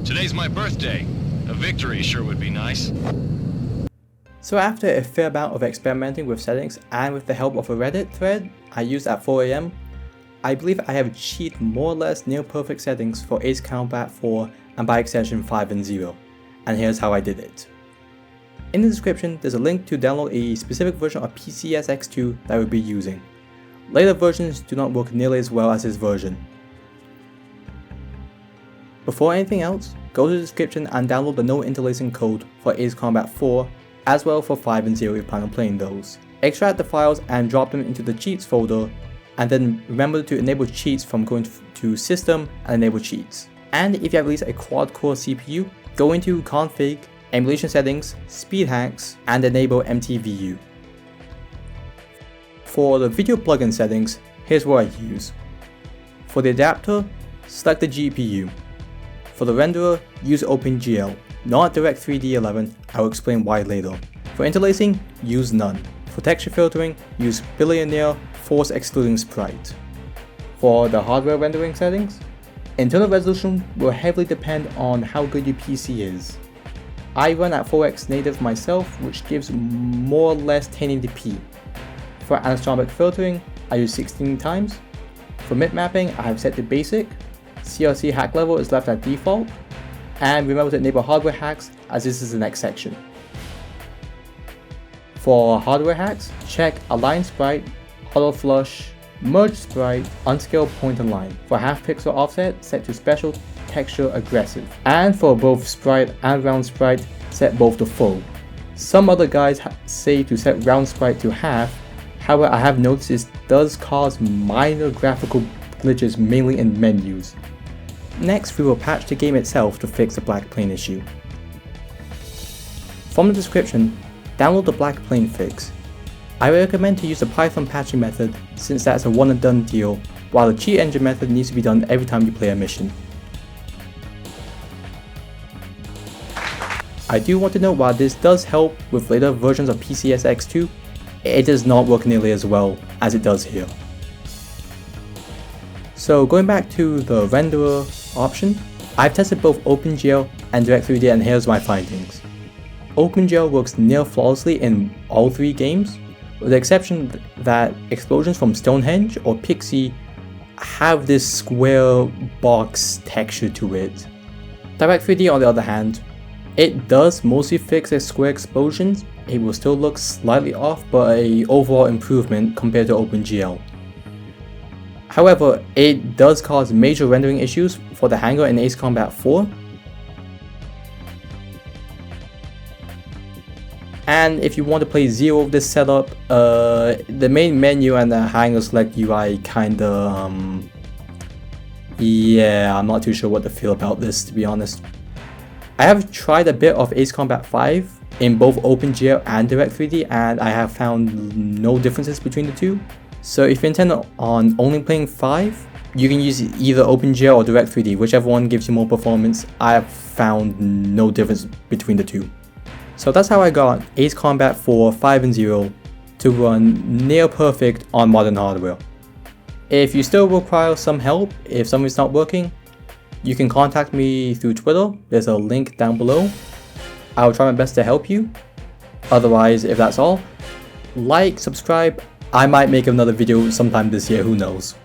Today's my birthday. A victory sure would be nice. So after a fair amount of experimenting with settings and with the help of a Reddit thread I used at 4 AM, I believe I have achieved more or less near perfect settings for Ace Combat 4 and by extension 5 and 0, and here's how I did it. In the description there's a link to download a specific version of PCSX2 that I will be using. Later versions do not work nearly as well as this version. Before anything else, go to the description and download the no interlacing code for Ace Combat 4 as well for 5 and 0 if you plan on playing those. Extract the files and drop them into the cheats folder, and then remember to enable cheats from going to system and enable cheats. And if you have at least a quad core CPU, go into config, emulation settings, speed hacks, and enable MTVU. For the video plugin settings, here's what I use. For the adapter, select the GPU. For the renderer, use OpenGL, not Direct3D 11, I will explain why later. For interlacing, use none. For texture filtering, use Billionaire, force excluding sprite. For the hardware rendering settings, internal resolution will heavily depend on how good your PC is. I run at 4x native myself, which gives more or less 1080p. For anisotropic filtering, I use 16 times. For mip mapping, I have set to basic. CRC hack level is left at default. And remember to enable hardware hacks, as this is the next section. For hardware hacks, check align sprite, auto flush, merge sprite, unscale point and line. For half pixel offset, set to special texture aggressive. And for both sprite and round sprite, set both to full. Some other guys say to set round sprite to half, however I have noticed this does cause minor graphical glitches mainly in menus. Next we will patch the game itself to fix the black plane issue. From the description, download the black plane fix. I recommend to use the Python patching method since that's a one and done deal, while the cheat engine method needs to be done every time you play a mission. I do want to note while this does help with later versions of PCSX2, it does not work nearly as well as it does here. So going back to the renderer option, I've tested both OpenGL and Direct3D and here's my findings. OpenGL works near flawlessly in all three games, with the exception that explosions from Stonehenge or Pixie have this square box texture to it. Direct3D on the other hand, it does mostly fix the square explosions, it will still look slightly off but an overall improvement compared to OpenGL. However, it does cause major rendering issues for the hangar in Ace Combat 4. And if you want to play Zero with this setup, the main menu and the hangar select UI kinda, yeah, I'm not too sure what to feel about this, to be honest. I have tried a bit of Ace Combat 5 in both OpenGL and Direct3D and I have found no differences between the two. So if you intend on only playing 5, you can use either OpenGL or Direct3D, whichever one gives you more performance. I have found no difference between the two. So that's how I got Ace Combat 4, 5 and 0 to run near perfect on modern hardware. If you still require some help, if something's not working, you can contact me through Twitter, there's a link down below. I'll try my best to help you. Otherwise, if that's all, like, subscribe, I might make another video sometime this year, who knows.